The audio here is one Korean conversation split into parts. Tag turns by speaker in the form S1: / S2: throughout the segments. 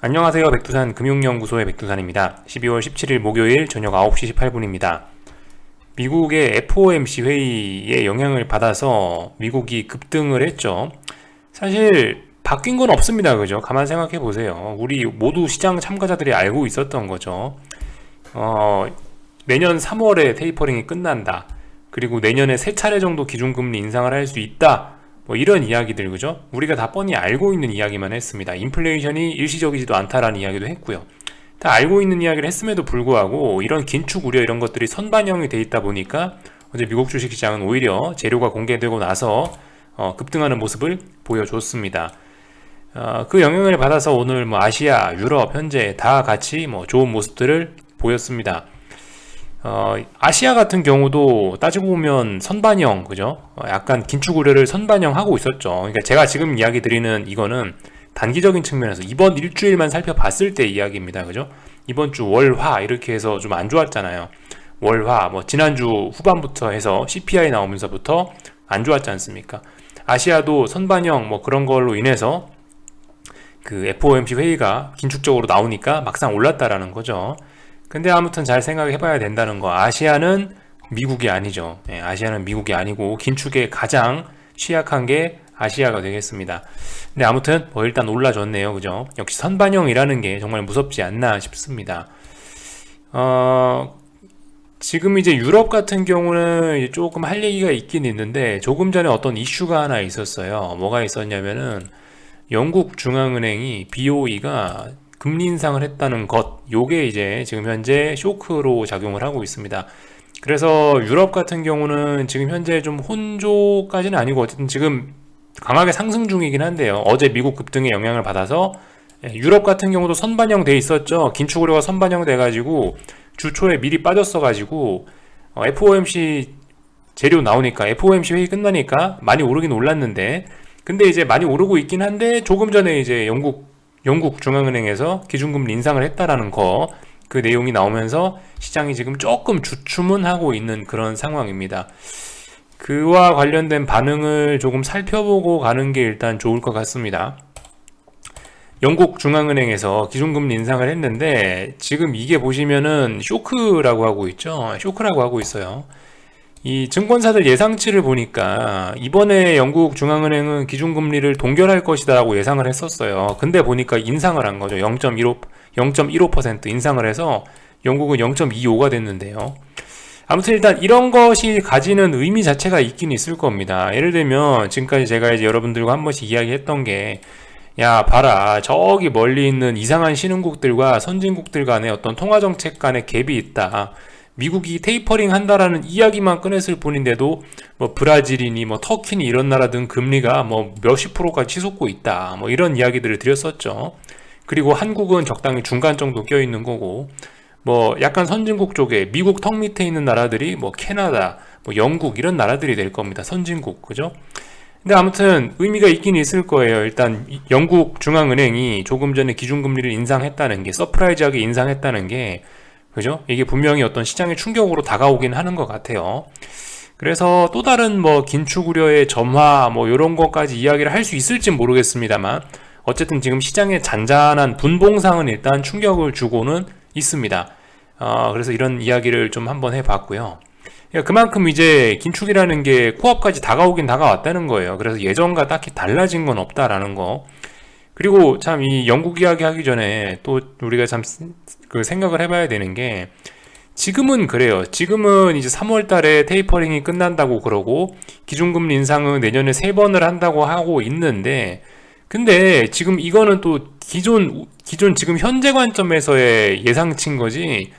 S1: 안녕하세요. 백두산 금융연구소의 백두산입니다. 12월 17일 목요일 저녁 9시 18분입니다. 미국의 FOMC 회의에 영향을 받아서 미국이 급등을 했죠. 사실 바뀐 건 없습니다. 그죠? 가만 생각해 보세요. 우리 모두 시장 참가자들이 알고 있었던 거죠. 내년 3월에 테이퍼링이 끝난다. 그리고 내년에 3차례 정도 기준금리 인상을 할 수 있다. 뭐 이런 이야기들, 그죠? 우리가 다 뻔히 알고 있는 이야기만 했습니다. 인플레이션이 일시적이지도 않다라는 이야기도 했고요. 다 알고 있는 이야기를 했음에도 불구하고 이런 긴축 우려 이런 것들이 선반영이 돼 있다 보니까 어제 미국 주식시장은 오히려 재료가 공개되고 나서 급등하는 모습을 보여줬습니다. 그 영향을 받아서 오늘 아시아, 유럽 현재 다 같이 좋은 모습들을 보였습니다. 아시아 같은 경우도 따지고 보면 선반영, 그죠? 약간 긴축 우려를 선반영하고 있었죠. 그러니까 제가 지금 이야기 드리는 이거는 단기적인 측면에서 이번 일주일만 살펴봤을 때 이야기입니다. 그죠? 이번 주 월화 이렇게 해서 좀 안 좋았잖아요. 월화, 지난주 후반부터 해서 CPI 나오면서부터 안 좋았지 않습니까? 아시아도 선반영 그런 걸로 인해서 그 FOMC 회의가 긴축적으로 나오니까 막상 올랐다라는 거죠. 근데 아무튼 잘 생각해 봐야 된다는 거. 아시아는 미국이 아니죠. 아시아는 미국이 아니고 긴축에 가장 취약한 게 아시아가 되겠습니다. 근데 아무튼 일단 올라줬네요. 그죠? 역시 선반영이라는 게 정말 무섭지 않나 싶습니다. 지금 이제 유럽 같은 경우는 조금 할 얘기가 있긴 있는데 조금 전에 어떤 이슈가 하나 있었어요. 뭐가 있었냐면은 영국 중앙은행이 BOE가 금리 인상을 했다는 것, 요게 이제 지금 현재 쇼크로 작용을 하고 있습니다. 그래서 유럽 같은 경우는 지금 현재 좀 혼조까지는 아니고 어쨌든 지금 강하게 상승 중이긴 한데요. 어제 미국 급등의 영향을 받아서 유럽 같은 경우도 선반영 돼 있었죠. 긴축 우려가 선반영 돼가지고 주 초에 미리 빠졌어가지고 FOMC 재료 나오니까 FOMC 회의 끝나니까 많이 오르긴 올랐는데 근데 이제 많이 오르고 있긴 한데 조금 전에 이제 영국 중앙은행에서 기준금리 인상을 했다라는 그 내용이 나오면서 시장이 지금 조금 주춤은 있는 그런 상황입니다. 그와 관련된 반응을 조금 살펴보고 가는 게 일단 좋을 것 같습니다. 영국 중앙은행에서 기준금리 인상을 했는데 지금 이게 보시면은 쇼크라고 하고 있죠. 쇼크라고 하고 있어요. 이 증권사들 예상치를 보니까 이번에 영국 중앙은행은 기준금리를 동결할 것이다 라고 예상을 했었어요. 근데 보니까 인상을 한 거죠. 0.15% 인상을 해서 영국은 0.25가 됐는데요. 아무튼 일단 이런 것이 가지는 의미 자체가 있긴 있을 겁니다. 예를 들면 지금까지 제가 이제 여러분들과 한 번씩 이야기했던 게 야 봐라 저기 멀리 있는 이상한 신흥국들과 선진국들 간의 어떤 통화정책 간의 갭이 있다. 미국이 테이퍼링 한다라는 이야기만 꺼냈을 뿐인데도 브라질이니 터키니 이런 나라 등 금리가 몇십 프로까지 치솟고 있다. 이런 이야기들을 드렸었죠. 그리고 한국은 적당히 중간 정도 껴있는 거고 약간 선진국 쪽에 미국 턱 밑에 있는 나라들이 캐나다, 영국 이런 나라들이 될 겁니다. 선진국, 그죠? 근데 아무튼 의미가 있긴 있을 거예요. 일단 영국 중앙은행이 조금 전에 기준금리를 인상했다는 게 서프라이즈하게 인상했다는 게 그죠? 이게 분명히 어떤 시장의 충격으로 다가오긴 하는 것 같아요. 그래서 또 다른 긴축 우려의 점화 이런 것까지 이야기를 할 수 있을지 모르겠습니다만 어쨌든 지금 시장의 잔잔한 분봉상은 일단 충격을 주고는 있습니다. 그래서 이런 이야기를 좀 한번 해봤고요. 그만큼 이제 긴축이라는 게 코앞까지 다가오긴 다가왔다는 거예요. 그래서 예전과 딱히 달라진 건 없다라는 거. 그리고 참 이 영국 이야기 하기 전에 또 우리가 참 그 생각을 해봐야 되는 게 지금은 그래요. 지금은 이제 3월 달에 테이퍼링이 끝난다고 그러고 기준금리 인상은 내년에 3번을 한다고 하고 있는데 근데 지금 이거는 또 기존 지금 현재 관점에서의 예상치인 거지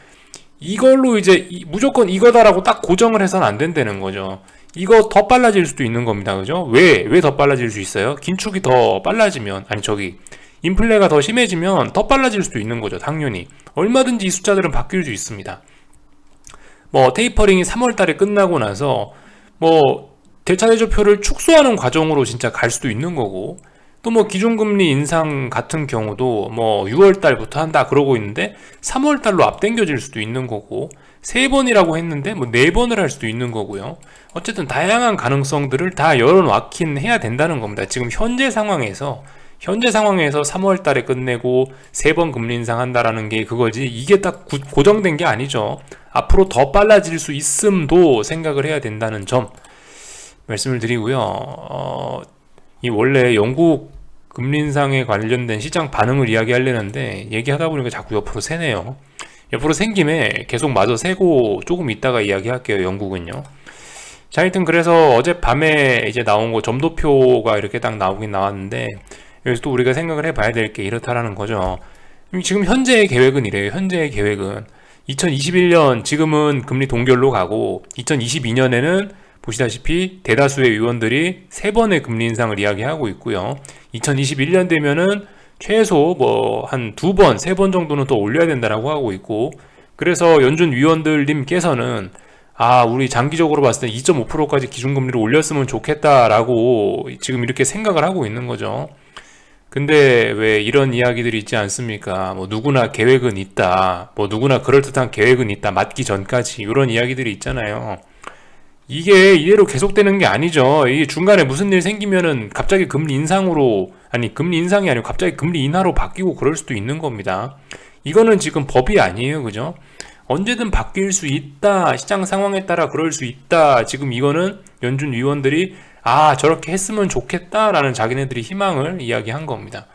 S1: 이걸로 이제 무조건 이거다라고 딱 고정을 해서는 안 된다는 거죠. 이거 더 빨라질 수도 있는 겁니다. 그죠? 왜 더 빨라질 수 있어요? 긴축이 더 빨라지면 인플레가 더 심해지면 더 빨라질 수도 있는 거죠. 당연히 얼마든지 이 숫자들은 바뀔 수 있습니다. 테이퍼링이 3월 달에 끝나고 나서 대차대조표를 축소하는 과정으로 진짜 갈 수도 있는 거고 또 기준금리 인상 같은 경우도 6월 달부터 한다 그러고 있는데 3월 달로 앞당겨질 수도 있는 거고 3번이라고 했는데 4번을 할 수도 있는 거고요. 어쨌든 다양한 가능성들을 다 열어놓긴 해야 된다는 겁니다. 지금 현재 상황에서 현재 상황에서 3월 달에 끝내고 3번 금리 인상한다라는 게 그거지, 이게 딱 고정된 게 아니죠. 앞으로 더 빨라질 수 있음도 생각을 해야 된다는 점 말씀을 드리고요. 이 원래 영국 금리 인상에 관련된 시장 반응을 이야기하려는데 얘기하다 보니까 자꾸 옆으로 새네요. 옆으로 샌 김에 계속 마저 새고 조금 이따가 이야기할게요. 영국은요. 자, 하여튼 그래서 어젯밤에 이제 나온 거 점도표가 이렇게 딱 나오긴 나왔는데, 여기서 또 우리가 생각을 해봐야 될 게 이렇다라는 거죠. 지금 현재의 계획은 이래요. 현재의 계획은 2021년 지금은 금리 동결로 가고, 2022년에는 보시다시피 대다수의 의원들이 3번의 금리 인상을 이야기하고 있고요. 2021년 되면은 최소 뭐 한 2번, 3번 정도는 더 올려야 된다라고 하고 있고, 그래서 연준 위원들님께서는 우리 장기적으로 봤을 때 2.5%까지 기준금리를 올렸으면 좋겠다라고 지금 이렇게 생각을 하고 있는 거죠. 근데 왜 이런 이야기들이 있지 않습니까? 뭐 누구나 계획은 있다, 뭐 누구나 그럴듯한 계획은 있다, 맞기 전까지, 이런 이야기들이 있잖아요. 이게 이대로 계속되는 게 아니죠. 이게 중간에 무슨 일 생기면은 갑자기 금리 인상으로, 아니 금리 인상이 아니고 갑자기 금리 인하로 바뀌고 그럴 수도 있는 겁니다. 이거는 지금 법이 아니에요, 그죠? 언제든 바뀔 수 있다, 시장 상황에 따라 그럴 수 있다. 지금 이거는 연준 위원들이 저렇게 했으면 좋겠다라는 자기네들이 희망을 이야기한 겁니다.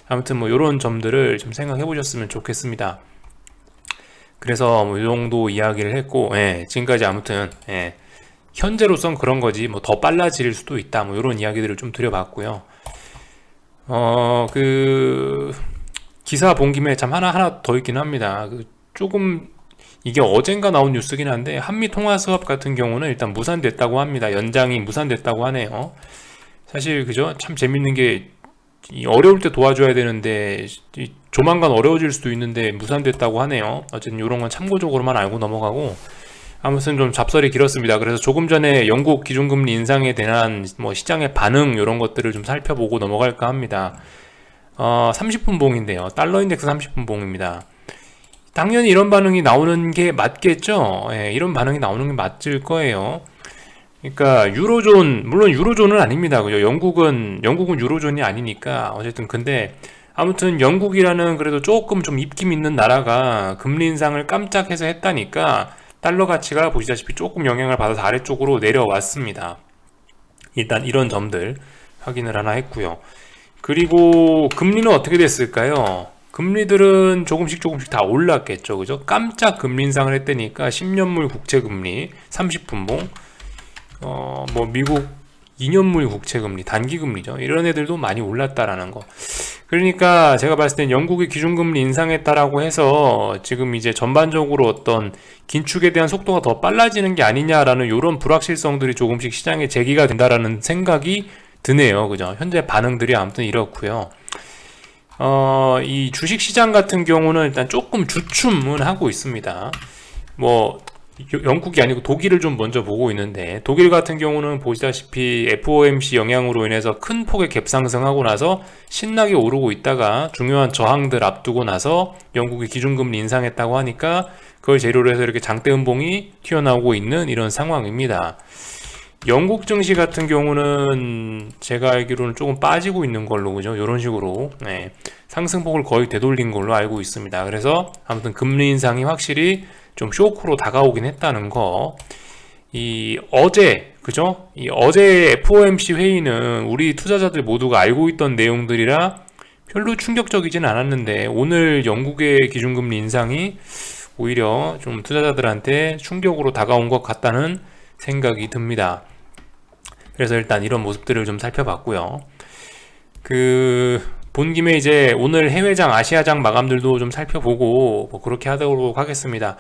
S1: 아무튼 뭐 이런 점들을 좀 생각해 보셨으면 좋겠습니다. 그래서 뭐 이 정도 이야기를 했고, 지금까지 아무튼 현재로선 그런 거지, 뭐 더 빨라질 수도 있다, 뭐 이런 이야기들을 좀 드려봤고요. 기사 본 김에 참 하나 더 있긴 합니다. 조금 이게 어젠가 나온 뉴스긴 한데, 한미 통화 수업 같은 경우는 일단 무산됐다고 합니다. 연장이 무산됐다고 하네요. 사실 그죠? 참 재밌는 게, 어려울 때 도와줘야 되는데 조만간 어려워질 수도 있는데 무산됐다고 하네요. 어쨌든 이런 건 참고적으로만 알고 넘어가고, 아무튼 좀 잡설이 길었습니다. 그래서 조금 전에 영국 기준금리 인상에 대한 뭐 시장의 반응, 이런 것들을 좀 살펴보고 넘어갈까 합니다. 30분 봉인데요. 달러 인덱스 30분 봉입니다. 당연히 이런 반응이 나오는 게 맞겠죠. 이런 반응이 나오는 게 맞을 거예요. 그러니까 유로존, 물론 유로존은 아닙니다, 그죠? 영국은 유로존이 아니니까. 어쨌든 근데 아무튼 영국이라는 그래도 조금 좀 입김 있는 나라가 금리 인상을 깜짝 해서 했다니까 달러 가치가 보시다시피 조금 영향을 받아서 아래쪽으로 내려왔습니다. 일단 이런 점들 확인을 하나 했고요. 그리고 금리는 어떻게 됐을까요? 금리들은 조금씩 다 올랐겠죠, 그죠? 깜짝 금리 인상을 했다니까 10년물 국채금리 30분봉, 뭐 미국 2년물 국채금리, 단기금리죠. 이런 애들도 많이 올랐다라는 거. 그러니까 제가 봤을 땐 영국의 기준금리 인상했다라고 해서 지금 이제 전반적으로 어떤 긴축에 대한 속도가 더 빨라지는 게 아니냐라는 이런 불확실성들이 조금씩 시장에 제기가 된다라는 생각이 드네요, 그죠? 현재 반응들이 아무튼 이렇고요. 이 주식시장 같은 경우는 일단 조금 주춤은 하고 있습니다. 뭐 영국이 아니고 독일을 좀 먼저 보고 있는데, 독일 같은 경우는 보시다시피 FOMC 영향으로 인해서 큰 폭의 갭 상승하고 나서 신나게 오르고 있다가 중요한 저항들 앞두고 나서 영국이 기준금리 인상했다고 하니까 그걸 재료로 해서 이렇게 장대 음봉이 튀어나오고 있는 이런 상황입니다. 영국 증시 같은 경우는 제가 알기로는 조금 빠지고 있는 걸로, 그죠? 이런 식으로 상승폭을 거의 되돌린 걸로 알고 있습니다. 그래서 아무튼 금리 인상이 확실히 좀 쇼크로 다가오긴 했다는 거. 그죠? 이 어제 FOMC 회의는 우리 투자자들 모두가 알고 있던 내용들이라 별로 충격적이진 않았는데, 오늘 영국의 기준금리 인상이 오히려 좀 투자자들한테 충격으로 다가온 것 같다는 생각이 듭니다. 그래서 일단 이런 모습들을 좀 살펴봤고요. 본 김에 이제 오늘 해외장, 아시아장 마감들도 좀 살펴보고 뭐 그렇게 하도록 하겠습니다.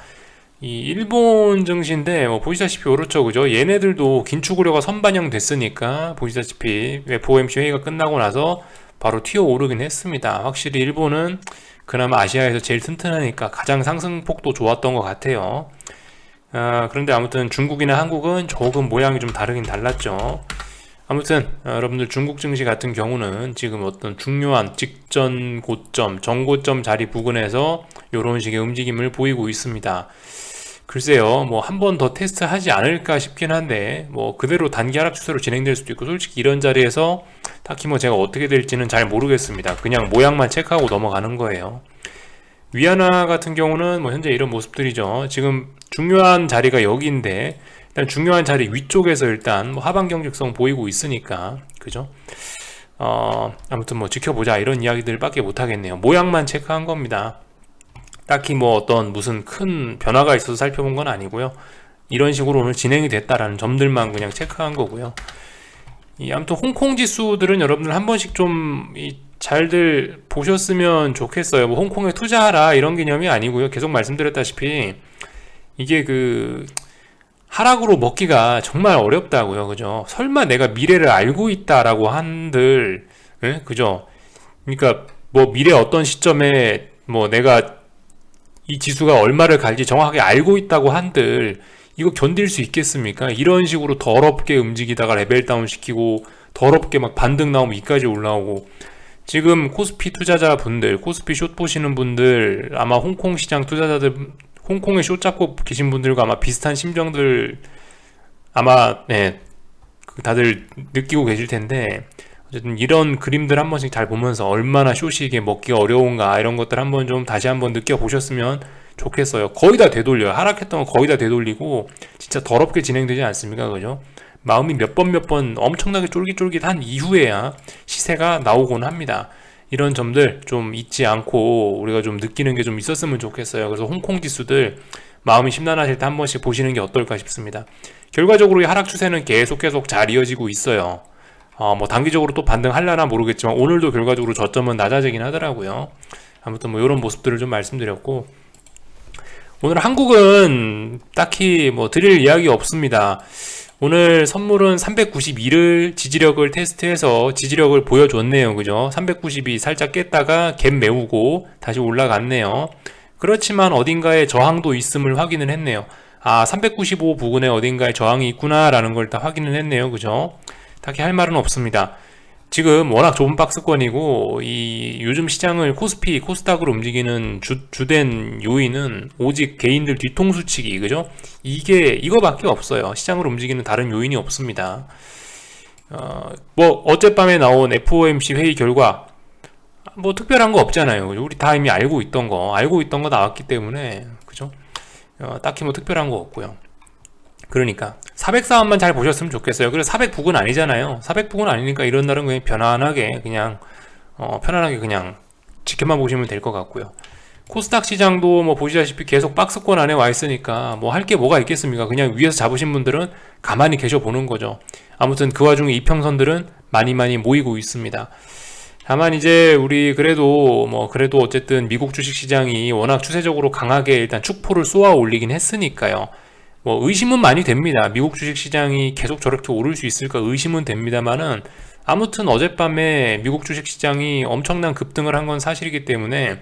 S1: 이 일본 증시인데 보시다시피 그렇죠, 그죠? 얘네들도 긴축 우려가 선반영 됐으니까 보시다시피 FOMC 회의가 끝나고 나서 바로 튀어 오르긴 했습니다. 확실히 일본은 그나마 아시아에서 제일 튼튼하니까 가장 상승폭도 좋았던 것 같아요. 그런데 아무튼 중국이나 한국은 조금 모양이 좀 다르긴 달랐죠. 아무튼 여러분들 중국 증시 같은 경우는 지금 어떤 중요한 직전 고점, 정고점 자리 부근에서 이런 식의 움직임을 보이고 있습니다. 글쎄요, 뭐 한 번 더 테스트 하지 않을까 싶긴 한데, 뭐 그대로 단기 하락 추세로 진행될 수도 있고, 솔직히 이런 자리에서 딱히 뭐 제가 어떻게 될지는 잘 모르겠습니다. 그냥 모양만 체크하고 넘어가는 거예요. 위안화 같은 경우는 뭐 현재 이런 모습들이죠. 지금 중요한 자리가 여기인데, 일단 중요한 자리 위쪽에서 일단 뭐 하방 경직성 보이고 있으니까, 그죠? 아무튼 뭐 지켜보자 이런 이야기들밖에 못 하겠네요. 모양만 체크한 겁니다. 딱히 뭐 어떤 무슨 큰 변화가 있어서 살펴본 건 아니고요. 이런 식으로 오늘 진행이 됐다라는 점들만 그냥 체크한 거고요. 아무튼 홍콩 지수들은 여러분들 한 번씩 좀 잘들 보셨으면 좋겠어요. 뭐 홍콩에 투자하라 이런 개념이 아니고요. 계속 말씀드렸다시피 이게 그 하락으로 먹기가 정말 어렵다고요. 그죠? 설마 내가 미래를 알고 있다라고 한들, 예? 그죠? 그러니까 뭐 미래 어떤 시점에 뭐 내가 이 지수가 얼마를 갈지 정확하게 알고 있다고 한들 이거 견딜 수 있겠습니까? 이런 식으로 더럽게 움직이다가 레벨 다운 시키고 더럽게 막 반등 나오면 이까지 올라오고, 지금 코스피 투자자분들, 코스피 숏 보시는 분들, 아마 홍콩 시장 투자자들, 홍콩에 숏 잡고 계신 분들과 아마 비슷한 심정들 아마 다들 느끼고 계실 텐데, 어쨌든 이런 그림들 한 번씩 잘 보면서 얼마나 숏이 이게 먹기가 어려운가 이런 것들 한번 좀 다시 한번 느껴보셨으면 좋겠어요. 거의 다 되돌려요. 하락했던 거 거의 다 되돌리고 진짜 더럽게 진행되지 않습니까? 그죠? 마음이 몇 번 엄청나게 쫄깃쫄깃한 이후에야 시세가 나오곤 합니다. 이런 점들 좀 잊지 않고 우리가 좀 느끼는 게 좀 있었으면 좋겠어요. 그래서 홍콩 지수들 마음이 심란하실 때 한 번씩 보시는 게 어떨까 싶습니다. 결과적으로 이 하락 추세는 계속 잘 이어지고 있어요. 뭐 단기적으로 또 반등하려나 모르겠지만 오늘도 결과적으로 저점은 낮아지긴 하더라고요. 아무튼 뭐 이런 모습들을 좀 말씀드렸고, 오늘 한국은 딱히 뭐 드릴 이야기 없습니다. 오늘 선물은 392를 지지력을 테스트해서 지지력을 보여줬네요. 그죠? 392 살짝 깼다가 갭 메우고 다시 올라갔네요. 그렇지만 어딘가에 저항도 있음을 확인을 했네요. 395 부근에 어딘가에 저항이 있구나 라는 걸 다 확인을 했네요. 그죠? 딱히 할 말은 없습니다. 지금 워낙 좁은 박스권이고 이 요즘 시장을 코스피, 코스닥으로 움직이는 주된 요인은 오직 개인들 뒤통수치기, 그죠? 이거밖에 없어요. 시장을 움직이는 다른 요인이 없습니다. 뭐 어젯밤에 나온 FOMC 회의 결과 뭐 특별한 거 없잖아요. 그죠? 우리 다 이미 알고 있던 거 나왔기 때문에, 그죠? 딱히 뭐 특별한 거 없고요. 그러니까 404원만 잘 보셨으면 좋겠어요. 그래서 400북은 아니잖아요. 400북은 아니니까 이런 날은 그냥 편안하게 그냥 지켜만 보시면 될 것 같고요. 코스닥 시장도 뭐 보시다시피 계속 박스권 안에 와 있으니까 뭐 할 게 뭐가 있겠습니까? 그냥 위에서 잡으신 분들은 가만히 계셔 보는 거죠. 아무튼 그 와중에 이평선들은 많이 모이고 있습니다. 다만 이제 우리 그래도 어쨌든 미국 주식 시장이 워낙 추세적으로 강하게 일단 축포를 쏘아 올리긴 했으니까요. 뭐 의심은 많이 됩니다. 미국 주식시장이 계속 저렇게 오를 수 있을까 의심은 됩니다만은, 아무튼 어젯밤에 미국 주식시장이 엄청난 급등을 한 건 사실이기 때문에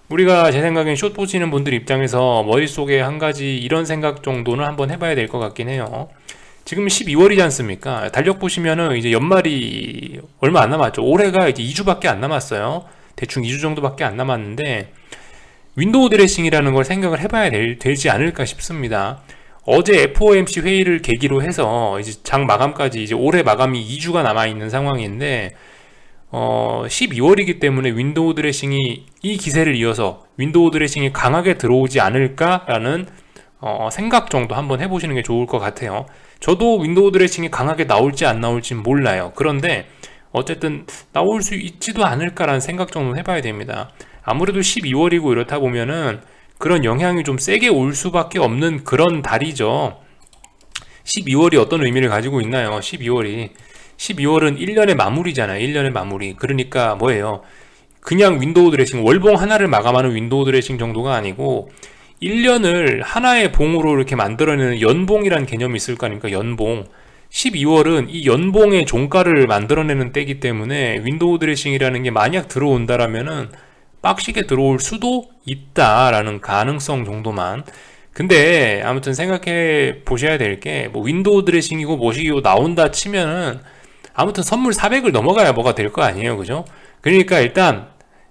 S1: 우리가 제 생각엔 숏 보시는 분들 입장에서 머릿속에 한 가지 이런 생각 정도는 한번 해봐야 될 것 같긴 해요. 지금 12월이지 않습니까? 달력 보시면은 이제 연말이 얼마 안 남았죠. 올해가 이제 2주밖에 안 남았어요. 대충 2주 정도밖에 안 남았는데 윈도우 드레싱이라는 걸 생각을 해봐야 되지 않을까 싶습니다. 어제 FOMC 회의를 계기로 해서 이제 장 마감까지 이제 올해 마감이 2주가 남아있는 상황인데 12월이기 때문에 윈도우 드레싱이 이 기세를 이어서 윈도우 드레싱이 강하게 들어오지 않을까라는 생각 정도 한번 해보시는 게 좋을 것 같아요. 저도 윈도우 드레싱이 강하게 나올지 안 나올지는 몰라요. 그런데 어쨌든 나올 수 있지도 않을까라는 생각 정도는 해봐야 됩니다. 아무래도 12월이고 이렇다 보면은 그런 영향이 좀 세게 올 수밖에 없는 그런 달이죠. 12월이 어떤 의미를 가지고 있나요? 12월은 1년의 마무리잖아요. 1년의 마무리. 그러니까 뭐예요? 그냥 윈도우 드레싱, 월봉 하나를 마감하는 윈도우 드레싱 정도가 아니고 1년을 하나의 봉으로 이렇게 만들어내는 연봉이라는 개념이 있을 거 아닙니까? 연봉. 12월은 이 연봉의 종가를 만들어내는 때이기 때문에 윈도우 드레싱이라는 게 만약 들어온다라면은 빡시게 들어올 수도 있다라는 가능성 정도만. 근데 아무튼 생각해 보셔야 될 게 뭐 윈도우 드레싱이고 뭐시기고 나온다 치면은 아무튼 선물 400을 넘어가야 뭐가 될 거 아니에요. 그죠? 그러니까 일단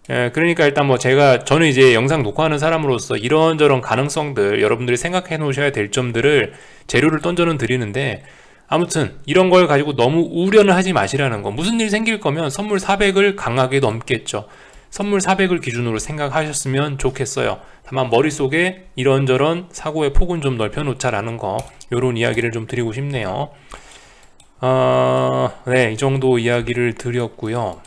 S1: 그러니까 일단 뭐 저는 이제 영상 녹화하는 사람으로서 이런저런 가능성들 여러분들이 생각해 놓으셔야 될 점들을 재료를 던져는 드리는데, 아무튼 이런 걸 가지고 너무 우려는 하지 마시라는 거. 무슨 일 생길 거면 선물 400을 강하게 넘겠죠. 선물 400을 기준으로 생각하셨으면 좋겠어요. 다만 머릿속에 이런저런 사고의 폭은 좀 넓혀놓자라는 거, 요런 이야기를 좀 드리고 싶네요. 네, 이 정도 이야기를 드렸고요.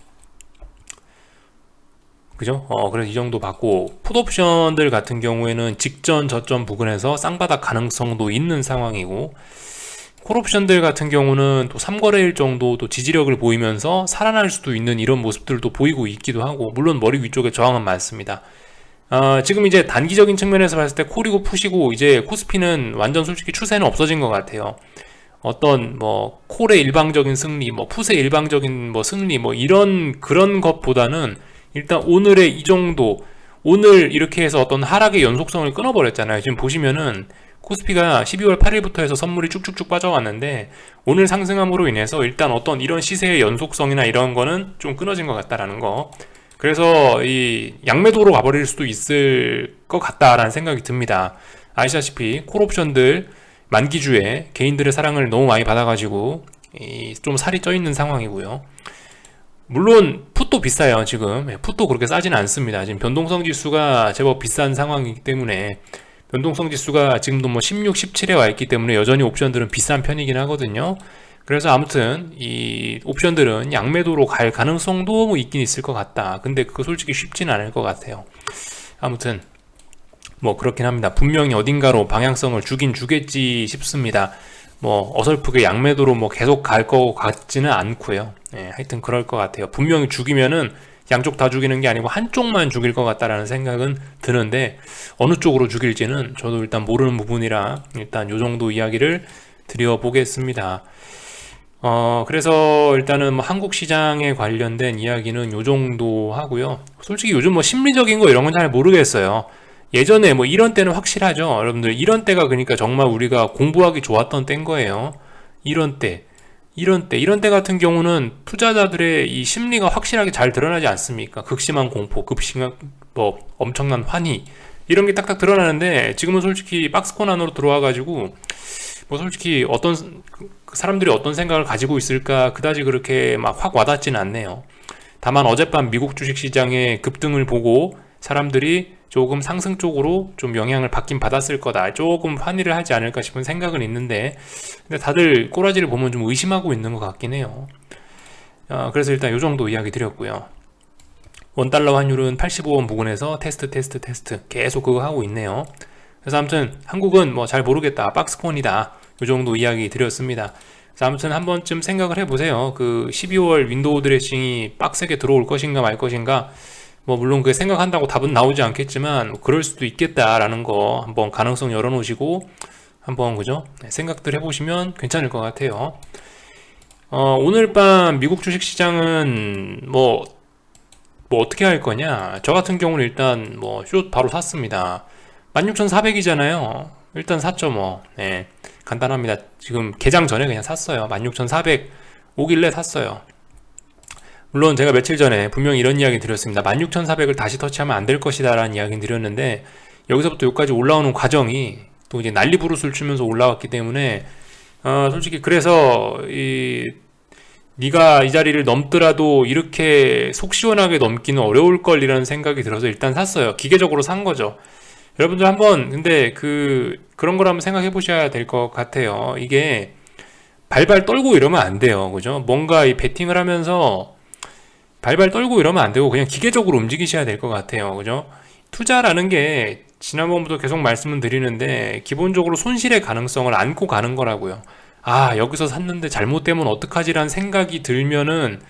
S1: 그죠? 그래서 이 정도 받고, 풋옵션들 같은 경우에는 직전 저점 부근에서 쌍바닥 가능성도 있는 상황이고, 콜옵션들 같은 경우는 또 3거래일 정도 또 지지력을 보이면서 살아날 수도 있는 이런 모습들도 보이고 있기도 하고, 물론 머리 위쪽에 저항은 많습니다. 지금 이제 단기적인 측면에서 봤을 때 콜이고 푸시고, 이제 코스피는 완전 솔직히 추세는 없어진 것 같아요. 어떤 뭐 콜의 일방적인 승리, 뭐 풋의 일방적인 뭐 승리, 뭐 이런 그런 것보다는 일단 오늘의 이 정도, 오늘 이렇게 해서 어떤 하락의 연속성을 끊어버렸잖아요. 지금 보시면은 코스피가 12월 8일부터 해서 선물이 쭉쭉쭉 빠져왔는데, 오늘 상승함으로 인해서 일단 어떤 이런 시세의 연속성이나 이런 거는 좀 끊어진 것 같다라는 거. 그래서 이 양매도로 가버릴 수도 있을 것 같다라는 생각이 듭니다. 아시다시피 콜옵션들 만기주에 개인들의 사랑을 너무 많이 받아가지고 좀 살이 쪄 있는 상황이고요. 물론 풋도 비싸요. 지금 풋도 그렇게 싸지는 않습니다. 지금 변동성 지수가 제법 비싼 상황이기 때문에, 변동성 지수가 지금도 뭐 16, 17에 와 있기 때문에 여전히 옵션들은 비싼 편이긴 하거든요. 그래서 아무튼 이 옵션들은 양매도로 갈 가능성도 뭐 있긴 있을 것 같다. 근데 그거 솔직히 쉽지는 않을 것 같아요. 아무튼 뭐 그렇긴 합니다. 분명히 어딘가로 방향성을 주긴 주겠지 싶습니다. 뭐 어설프게 양매도로 뭐 계속 갈 것 같지는 않고요. 하여튼 그럴 것 같아요. 분명히 죽이면은 양쪽 다 죽이는 게 아니고 한쪽만 죽일 것 같다라는 생각은 드는데, 어느 쪽으로 죽일지는 저도 일단 모르는 부분이라 일단 요 정도 이야기를 드려보겠습니다. 그래서 일단은 뭐 한국 시장에 관련된 이야기는 요 정도 하고요. 솔직히 요즘 뭐 심리적인 거 이런 건 잘 모르겠어요. 예전에 뭐 이런 때는 확실하죠. 여러분들 이런 때가 그러니까 정말 우리가 공부하기 좋았던 때인 거예요. 이런 때 같은 경우는 투자자들의 이 심리가 확실하게 잘 드러나지 않습니까? 극심한 공포, 급심한 뭐 엄청난 환희, 이런 게 딱딱 드러나는데, 지금은 솔직히 박스권 안으로 들어와가지고 뭐 솔직히 어떤 사람들이 어떤 생각을 가지고 있을까 그다지 그렇게 막 확 와닿지는 않네요. 다만 어젯밤 미국 주식시장의 급등을 보고 사람들이 조금 상승 쪽으로 좀 영향을 받긴 받았을 거다, 조금 환희를 하지 않을까 싶은 생각은 있는데, 근데 다들 꼬라지를 보면 좀 의심하고 있는 것 같긴 해요. 그래서 일단 요 정도 이야기 드렸고요. 원달러 환율은 85원 부근에서 테스트 계속 그거 하고 있네요. 그래서 아무튼 한국은 뭐 잘 모르겠다, 박스권이다, 요 정도 이야기 드렸습니다. 그래서 아무튼 한 번쯤 생각을 해보세요. 그 12월 윈도우 드레싱이 빡세게 들어올 것인가 말 것인가. 뭐 물론 그 생각한다고 답은 나오지 않겠지만 그럴 수도 있겠다라는 거 한번 가능성 열어놓으시고 한번 그죠? 생각들 해보시면 괜찮을 것 같아요. 오늘 밤 미국 주식시장은 뭐 어떻게 할 거냐? 저 같은 경우는 일단 뭐 숏 바로 샀습니다. 16,400이잖아요. 일단 샀죠 뭐. 네, 간단합니다. 지금 개장 전에 그냥 샀어요. 16,400 오길래 샀어요. 물론 제가 며칠 전에 분명히 이런 이야기 드렸습니다. 16,400을 다시 터치하면 안 될 것이다 라는 이야기 드렸는데, 여기서부터 여기까지 올라오는 과정이 또 이제 난리부르스를 치면서 올라왔기 때문에 솔직히 그래서 네가 이 자리를 넘더라도 이렇게 속 시원하게 넘기는 어려울 걸 이라는 생각이 들어서 일단 샀어요. 기계적으로 산 거죠. 여러분들 한번 근데 그런 걸 한번 생각해 보셔야 될 것 같아요. 이게 발발 떨고 이러면 안 돼요. 그죠? 뭔가 이 베팅을 하면서 발발 떨고 이러면 안 되고 그냥 기계적으로 움직이셔야 될 것 같아요. 그죠? 투자라는 게 지난번부터 계속 말씀을 드리는데 기본적으로 손실의 가능성을 안고 가는 거라고요. 여기서 샀는데 잘못되면 어떡하지라는 생각이 들면은,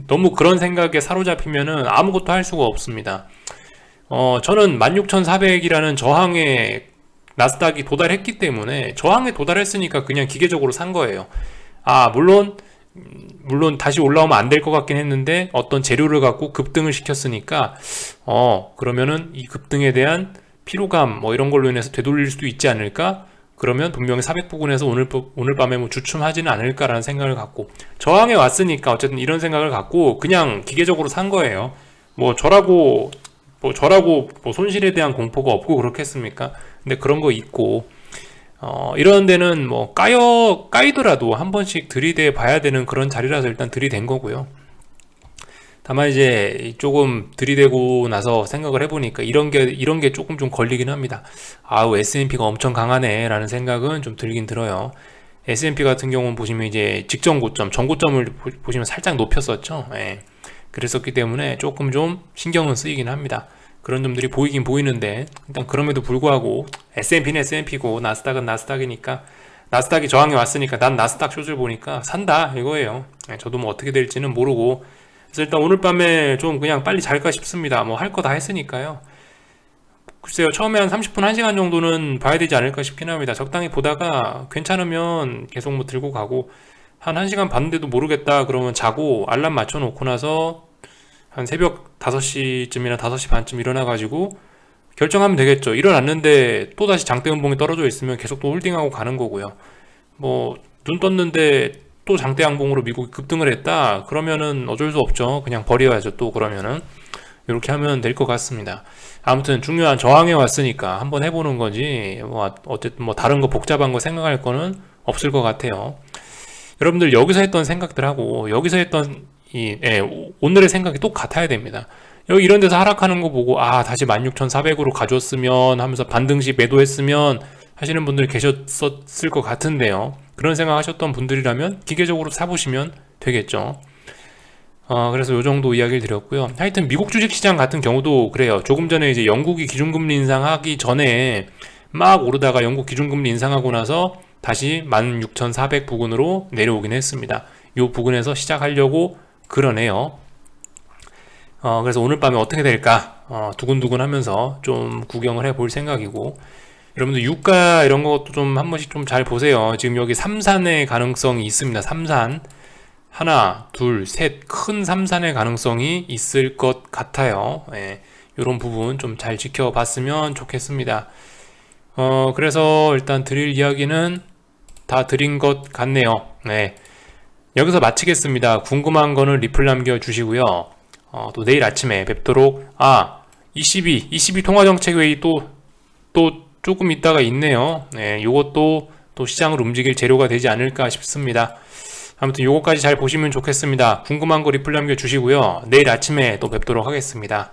S1: 너무 그런 생각에 사로잡히면은 아무것도 할 수가 없습니다. 저는 16,400이라는 저항에 나스닥이 도달했기 때문에, 저항에 도달했으니까 그냥 기계적으로 산 거예요. 물론 다시 올라오면 안 될 것 같긴 했는데 어떤 재료를 갖고 급등을 시켰으니까 그러면은 이 급등에 대한 피로감 뭐 이런 걸로 인해서 되돌릴 수도 있지 않을까? 그러면 분명히 400 부근에서 오늘 밤에 뭐 주춤하지는 않을까라는 생각을 갖고, 저항에 왔으니까 어쨌든 이런 생각을 갖고 그냥 기계적으로 산 거예요. 저라고 뭐 손실에 대한 공포가 없고 그렇겠습니까? 근데 그런 거 있고, 이런 데는 뭐 까이더라도 한 번씩 들이대 봐야 되는 그런 자리라서 일단 들이댄 거고요. 다만 이제 조금 들이대고 나서 생각을 해보니까 이런 게 조금 좀 걸리긴 합니다. 아우, S&P가 엄청 강하네 라는 생각은 좀 들긴 들어요. S&P 같은 경우는 보시면 이제 직전 고점, 전고점을 보시면 살짝 높였었죠. 예. 그랬었기 때문에 조금 좀 신경은 쓰이긴 합니다. 그런 점들이 보이긴 보이는데, 일단 그럼에도 불구하고 S&P는 S&P고 나스닥은 나스닥이니까, 나스닥이 저항에 왔으니까 난 나스닥 숏을 보니까 산다 이거예요. 예, 저도 뭐 어떻게 될지는 모르고, 그래서 일단 오늘 밤에 좀 그냥 빨리 잘까 싶습니다. 뭐 할 거 다 했으니까요. 글쎄요, 처음에 한 30분, 1시간 정도는 봐야 되지 않을까 싶긴 합니다. 적당히 보다가 괜찮으면 계속 뭐 들고 가고, 한 1시간 봤는데도 모르겠다 그러면 자고 알람 맞춰 놓고 나서 한 새벽 5시쯤이나 5시 반쯤 일어나가지고 결정하면 되겠죠. 일어났는데 또다시 장대 음봉이 떨어져 있으면 계속 또 홀딩하고 가는 거고요. 뭐 눈 떴는데 또 장대 양봉으로 미국이 급등을 했다 그러면은 어쩔 수 없죠. 그냥 버려야죠. 또 그러면은 이렇게 하면 될 것 같습니다. 아무튼 중요한 저항에 왔으니까 한번 해보는 거지, 뭐 어쨌든 뭐 다른 거 복잡한 거 생각할 거는 없을 것 같아요. 여러분들 여기서 했던 생각들하고 여기서 했던 오늘의 생각이 똑같아야 됩니다. 여기 이런 데서 하락하는 거 보고 다시 16,400으로 가져왔으면 하면서 반등시 매도했으면 하시는 분들 계셨을 것 같은데요. 그런 생각 하셨던 분들이라면 기계적으로 사보시면 되겠죠. 그래서 요 정도 이야기를 드렸고요. 하여튼 미국 주식시장 같은 경우도 그래요. 조금 전에 이제 영국이 기준금리 인상하기 전에 막 오르다가 영국 기준금리 인상하고 나서 다시 16,400 부근으로 내려오긴 했습니다. 요 부근에서 시작하려고 그러네요. 그래서 오늘 밤에 어떻게 될까 두근두근 하면서 좀 구경을 해볼 생각이고, 여러분들 유가 이런 것도 좀 한 번씩 좀 잘 보세요. 지금 여기 3산의 가능성이 있습니다. 3산 하나, 둘, 셋, 큰 3산의 가능성이 있을 것 같아요. 이런 부분 좀 잘 지켜봤으면 좋겠습니다. 그래서 일단 드릴 이야기는 다 드린 것 같네요. 여기서 마치겠습니다. 궁금한 거는 리플 남겨주시고요. 또 내일 아침에 뵙도록, 22 통화정책회의 또 조금 있다가 있네요. 요것도 또 시장을 움직일 재료가 되지 않을까 싶습니다. 아무튼 요거까지 잘 보시면 좋겠습니다. 궁금한 거 리플 남겨주시고요. 내일 아침에 또 뵙도록 하겠습니다.